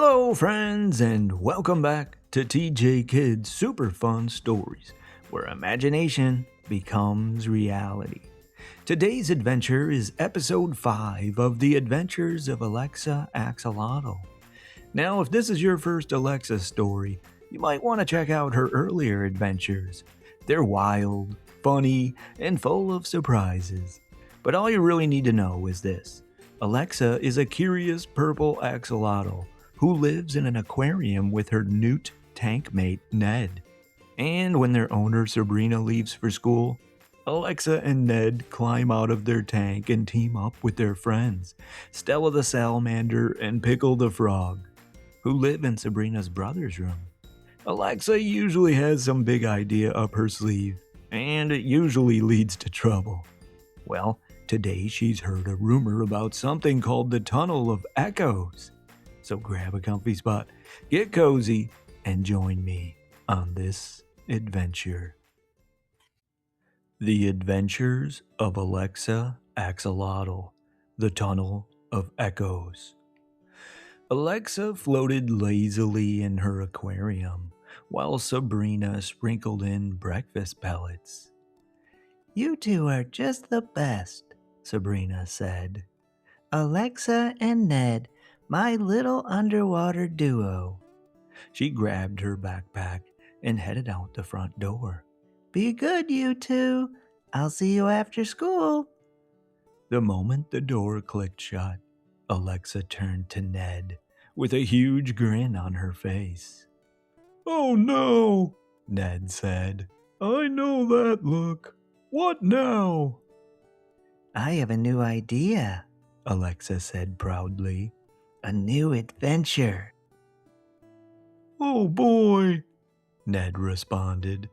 Hello, friends, and welcome back to TJKidz Super Fun Stories, where imagination becomes reality. Today's adventure is episode 5 of The Adventures of Alexa Axolotl. Now, if this is your first Alexa story, you might want to check out her earlier adventures. They're wild, funny, and full of surprises. But all you really need to know is this: Alexa is a curious purple axolotl who lives in an aquarium with her newt tank mate Ned. And when their owner Sabrina leaves for school, Alexa and Ned climb out of their tank and team up with their friends, Stella the salamander and Pickle the frog, who live in Sabrina's brother's room. Alexa usually has some big idea up her sleeve, and it usually leads to trouble. Well, today she's heard a rumor about something called the Tunnel of Echoes. So grab a comfy spot, get cozy, and join me on this adventure. The Adventures of Alexa Axolotl, the Tunnel of Echoes. Alexa floated lazily in her aquarium, while Sabrina sprinkled in breakfast pellets. "You two are just the best," Sabrina said. "Alexa and Ned, my little underwater duo." She grabbed her backpack and headed out the front door. "Be good, you two. I'll see you after school." The moment the door clicked shut, Alexa turned to Ned with a huge grin on her face. "Oh no," Ned said. "I know that look. What now?" "I have a new idea," Alexa said proudly. "A new adventure." "Oh boy," Ned responded.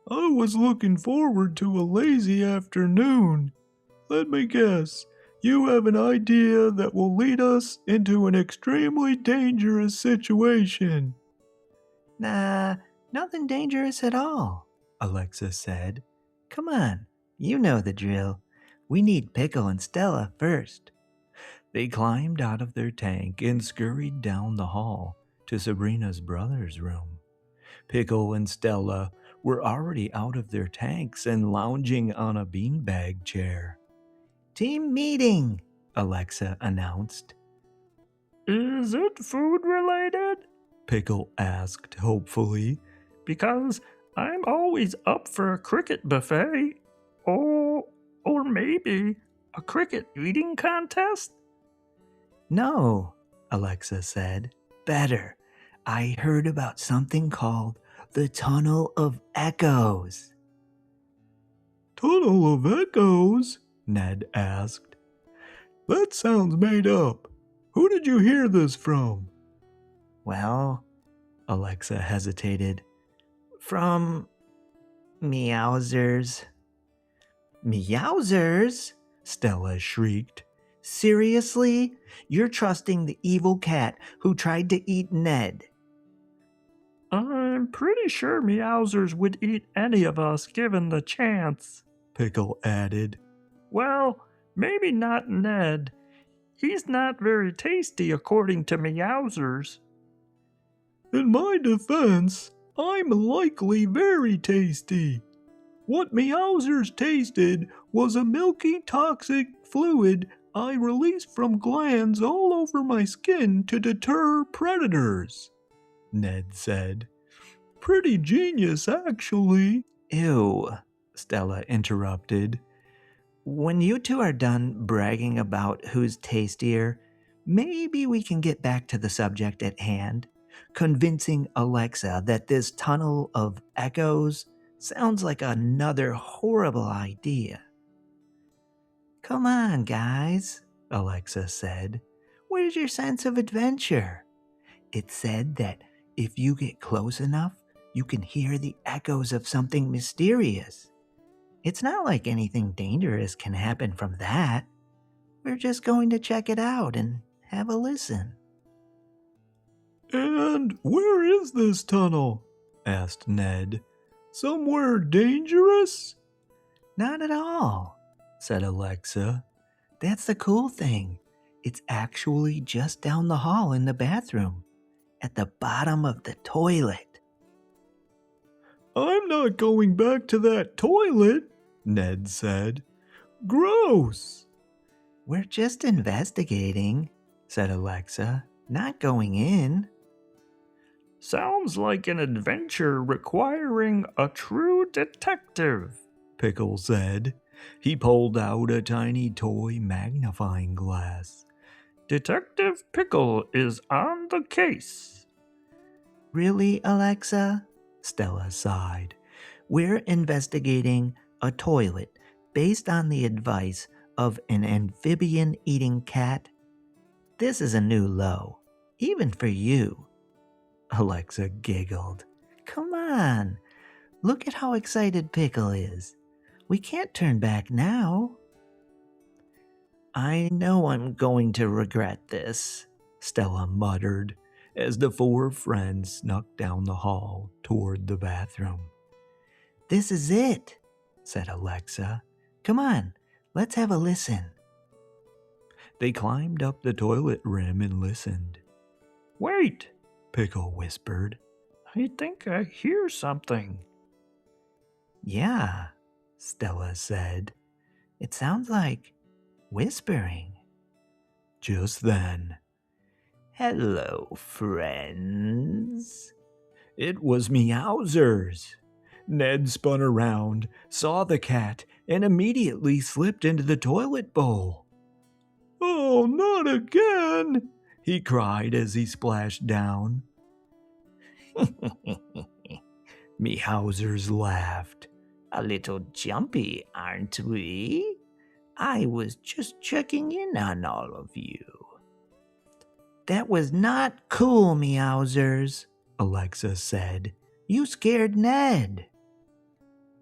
"I was looking forward to a lazy afternoon. Let me guess, you have an idea that will lead us into an extremely dangerous situation." "Nah, nothing dangerous at all," Alexa said. "Come on, you know the drill. We need Pickle and Stella first." They climbed out of their tank and scurried down the hall to Sabrina's brother's room. Pickle and Stella were already out of their tanks and lounging on a beanbag chair. "Team meeting," Alexa announced. "Is it food related?" Pickle asked hopefully. "Because I'm always up for a cricket buffet. Or maybe a cricket eating contest?" "No," Alexa said. "Better. I heard about something called the Tunnel of Echoes." "Tunnel of Echoes?" Ned asked. "That sounds made up. Who did you hear this from?" "Well," Alexa hesitated, "from Meowsers." "Meowsers?" Stella shrieked. "Seriously? You're trusting the evil cat who tried to eat Ned?" "I'm pretty sure Meowsers would eat any of us given the chance," Pickle added. "Well, maybe not Ned. He's not very tasty according to Meowsers." "In my defense, I'm likely very tasty. What Meowsers tasted was a milky toxic fluid I released from glands all over my skin to deter predators," Ned said. "Pretty genius, actually." "Ew," Stella interrupted. "When you two are done bragging about who's tastier, maybe we can get back to the subject at hand, convincing Alexa that this tunnel of echoes sounds like another horrible idea." "Come on, guys," Alexa said. "Where's your sense of adventure? It said that if you get close enough, you can hear the echoes of something mysterious. It's not like anything dangerous can happen from that. We're just going to check it out and have a listen." "And where is this tunnel?" asked Ned. "Somewhere dangerous?" "Not at all," said Alexa. "That's the cool thing. It's actually just down the hall in the bathroom. at the bottom of the toilet. I'm not going back to that toilet, Ned said. Gross! We're just investigating, said Alexa, not going in. Sounds like an adventure requiring a true detective, Pickle said. He pulled out a tiny toy magnifying glass. Detective Pickle is on the case. Really, Alexa? Stella sighed. We're investigating a toilet based on the advice of an amphibian eating cat. This is a new low, even for you. Alexa giggled. Come on, look at how excited Pickle is. We can't turn back now. I know I'm going to regret this, Stella muttered as the four friends snuck down the hall toward the bathroom. This is it, said Alexa. Come on, let's have a listen. They climbed up the toilet rim and listened. Wait, Pickle whispered. I think I hear something. Yeah, Stella said. It sounds like whispering. Just then, Hello, friends. it was Meowsers. Ned spun around, saw the cat, and immediately slipped into the toilet bowl. Oh, not again! He cried as he splashed down. Meowsers laughed. A little jumpy, aren't we? I was just checking in on all of you. That was not cool, Meowsers, Alexa said. You scared Ned.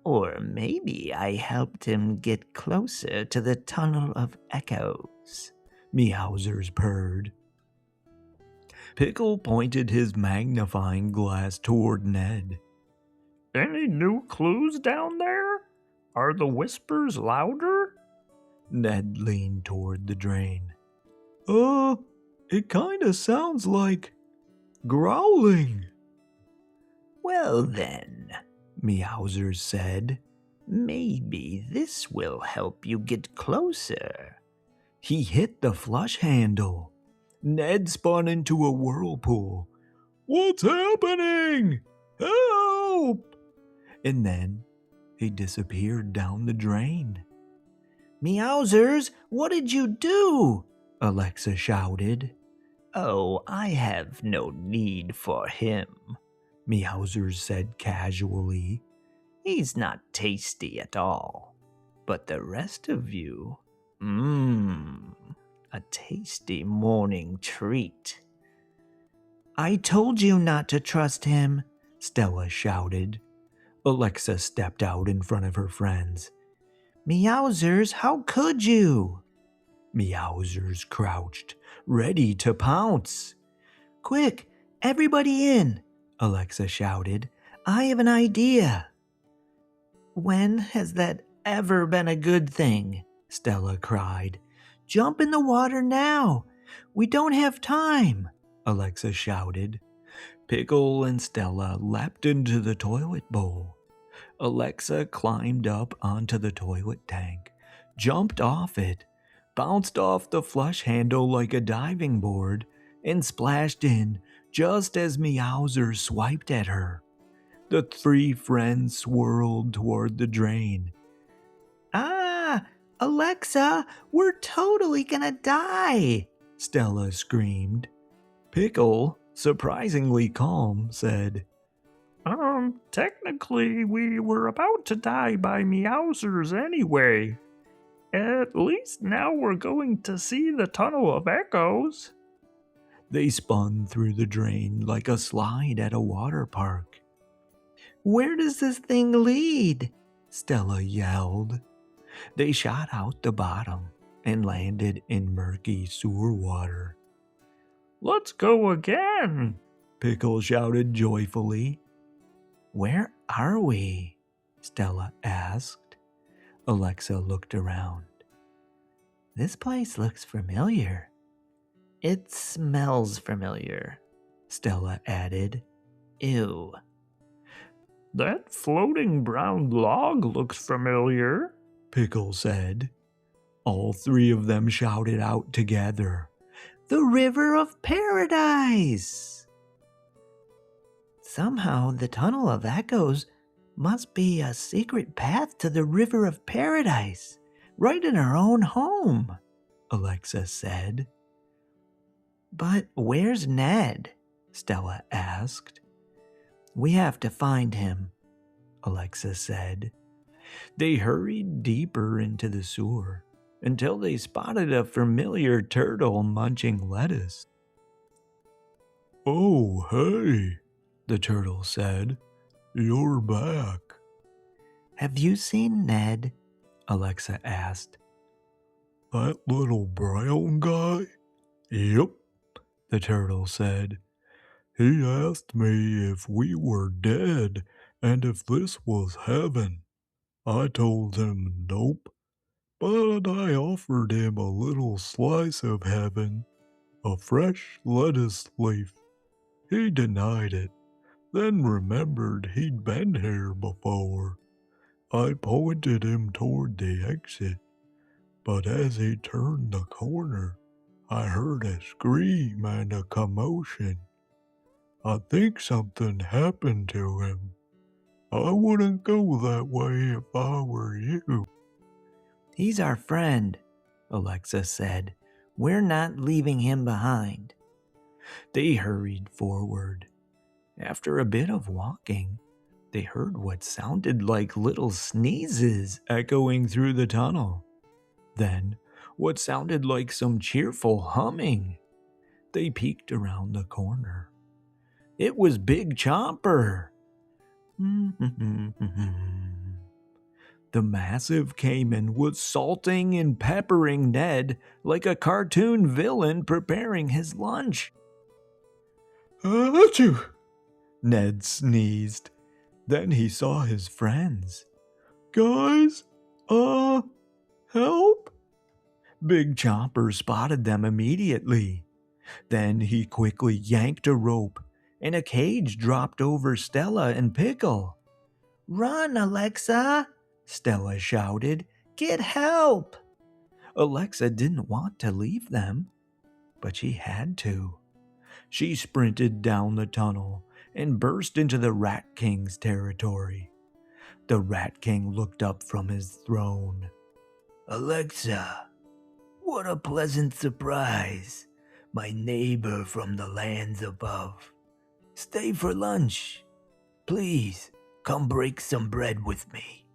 Or maybe I helped him get closer to the tunnel of echoes, Meowsers purred. Pickle pointed his magnifying glass toward Ned. Any new clues down there? Are the whispers louder? Ned leaned toward the drain. It kinda sounds like growling. Well then, Meowsers said, maybe this will help you get closer. He hit the flush handle. Ned spun into a whirlpool. What's happening? Help! And then he disappeared down the drain. Meowsers, what did you do? Alexa shouted. Oh, I have no need for him, Meowsers said casually. He's not tasty at all. But the rest of you, a tasty morning treat. I told you not to trust him, Stella shouted. Alexa stepped out in front of her friends. Meowsers, how could you? Meowsers crouched, ready to pounce. Quick, everybody in, Alexa shouted. I have an idea. When has that ever been a good thing? Stella cried. Jump in the water now. We don't have time, Alexa shouted. Pickle and Stella leapt into the toilet bowl. Alexa climbed up onto the toilet tank, jumped off it, bounced off the flush handle like a diving board, and splashed in just as Meowser swiped at her. The three friends swirled toward the drain. Ah, Alexa, we're totally gonna die, Stella screamed. Pickle, surprisingly calm, said, Technically, we were about to die by Meowsers anyway. At least now we're going to see the Tunnel of Echoes. They spun through the drain like a slide at a water park. Where does this thing lead? Stella yelled. They shot out the bottom and landed in murky sewer water. Let's go again, Pickle shouted joyfully. Where are we? Stella asked. Alexa looked around. This place looks familiar. It smells familiar. Stella added. Ew. That floating brown log looks familiar, Pickle said. All three of them shouted out together. The River of Paradise! Somehow the Tunnel of Echoes must be a secret path to the River of Paradise, right in our own home, Alexa said. But where's Ned? Stella asked. We have to find him, Alexa said. They hurried deeper into the sewer until they spotted a familiar turtle munching lettuce. Oh, hey, the turtle said. You're back. Have you seen Ned? Alexa asked. That little brown guy? Yep, the turtle said. He asked me if we were dead and if this was heaven. I told him nope, but I offered him a little slice of heaven, a fresh lettuce leaf. He denied it, then remembered he'd been here before. I pointed him toward the exit, but as he turned the corner, I heard a scream and a commotion. I think something happened to him. I wouldn't go that way if I were you. He's our friend, Alexa said. We're not leaving him behind. They hurried forward. After a bit of walking, they heard what sounded like little sneezes echoing through the tunnel. Then, what sounded like some cheerful humming. They peeked around the corner. It was Big Chomper. The massive caiman was salting and peppering Ned like a cartoon villain preparing his lunch. Achoo! Ned sneezed. Then he saw his friends. Guys, help? Big Chomper spotted them immediately. Then he quickly yanked a rope, and a cage dropped over Stella and Pickle. Run, Alexa! Stella shouted. Get help! Alexa didn't want to leave them, but she had to. She sprinted down the tunnel and burst into the Rat King's territory. The Rat King looked up from his throne. Alexa, what a pleasant surprise. My neighbor from the lands above. Stay for lunch. Please, come break some bread with me.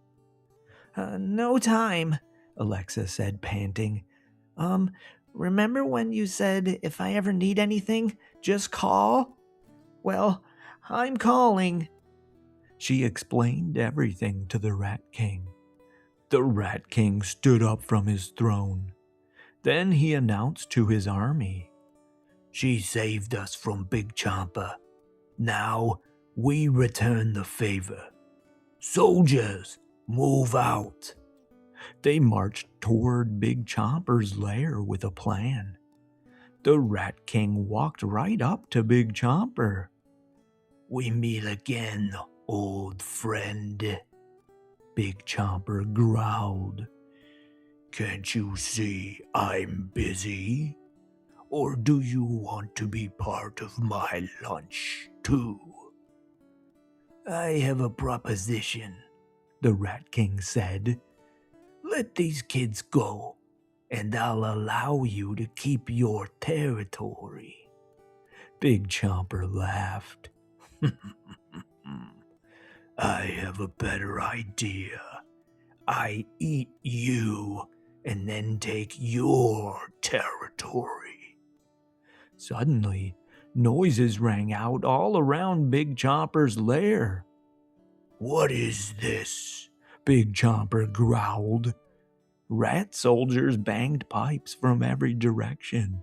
No time, Alexa said, panting. Remember when you said if I ever need anything, just call? Well, I'm calling. She explained everything to the Rat King. The Rat King stood up from his throne. Then he announced to his army. She saved us from Big Chomper. Now we return the favor. Soldiers, move out. They marched toward Big Chomper's lair with a plan. The Rat King walked right up to Big Chomper. We meet again, old friend. Big Chomper growled. Can't you see I'm busy? Or do you want to be part of my lunch, too? I have a proposition, the Rat King said. Let these kids go, and I'll allow you to keep your territory. Big Chomper laughed. I have a better idea. I eat you and then take your territory. Suddenly, noises rang out all around Big Chomper's lair. What is this? Big Chomper growled. Rat soldiers banged pipes from every direction.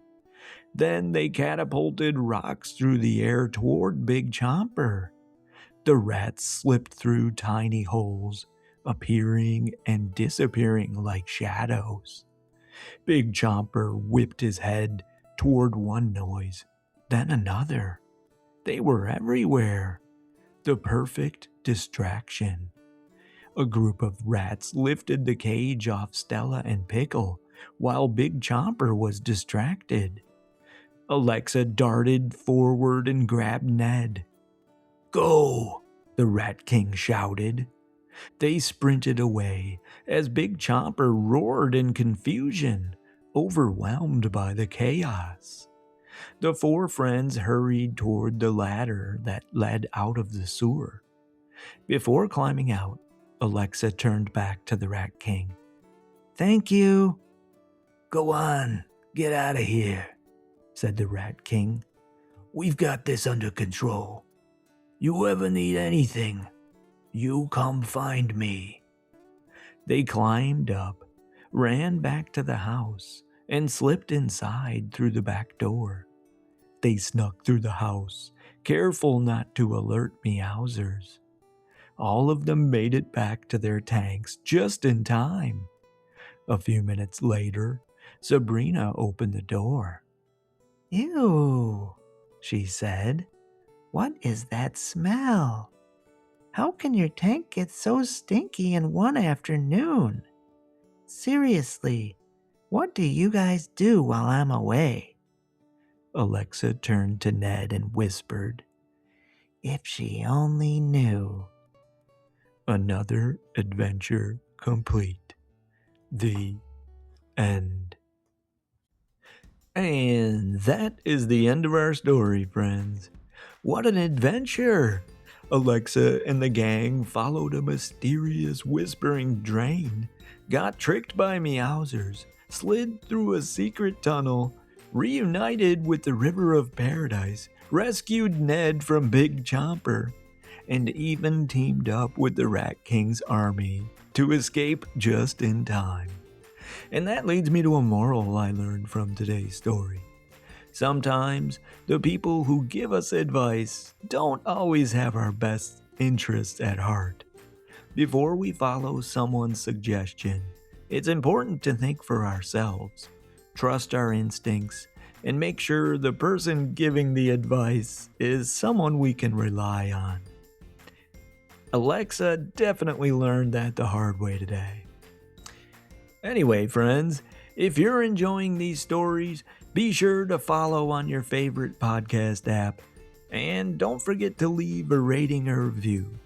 Then they catapulted rocks through the air toward Big Chomper. The rats slipped through tiny holes, appearing and disappearing like shadows. Big Chomper whipped his head toward one noise, then another. They were everywhere. The perfect distraction. A group of rats lifted the cage off Stella and Pickle while Big Chomper was distracted. Alexa darted forward and grabbed Ned. "Go!" the Rat King shouted. They sprinted away as Big Chomper roared in confusion, overwhelmed by the chaos. The four friends hurried toward the ladder that led out of the sewer. Before climbing out, Alexa turned back to the Rat King. Thank you. "Go on, get out of here," said the Rat King. "We've got this under control. You ever need anything, you come find me." They climbed up, ran back to the house, and slipped inside through the back door. They snuck through the house, careful not to alert Meowsers. All of them made it back to their tanks just in time. A few minutes later, Sabrina opened the door. Ew, she said. What is that smell? How can your tank get so stinky in one afternoon? Seriously, what do you guys do while I'm away? Alexa turned to Ned and whispered, If she only knew. Another adventure complete. The end. And that is the end of our story, friends. What an adventure! Alexa and the gang followed a mysterious whispering drain, got tricked by Meowsers, slid through a secret tunnel, reunited with the River of Paradise, rescued Ned from Big Chomper, and even teamed up with the Rat King's army to escape just in time. And that leads me to a moral I learned from today's story. Sometimes the people who give us advice don't always have our best interests at heart. Before we follow someone's suggestion, it's important to think for ourselves, trust our instincts, and make sure the person giving the advice is someone we can rely on. Alexa definitely learned that the hard way today. Anyway, friends, if you're enjoying these stories, be sure to follow on your favorite podcast app, and don't forget to leave a rating or review.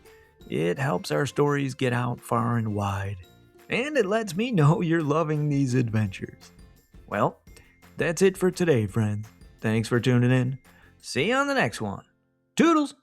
It helps our stories get out far and wide, and it lets me know you're loving these adventures. Well, that's it for today, friends. Thanks for tuning in. See you on the next one. Toodles!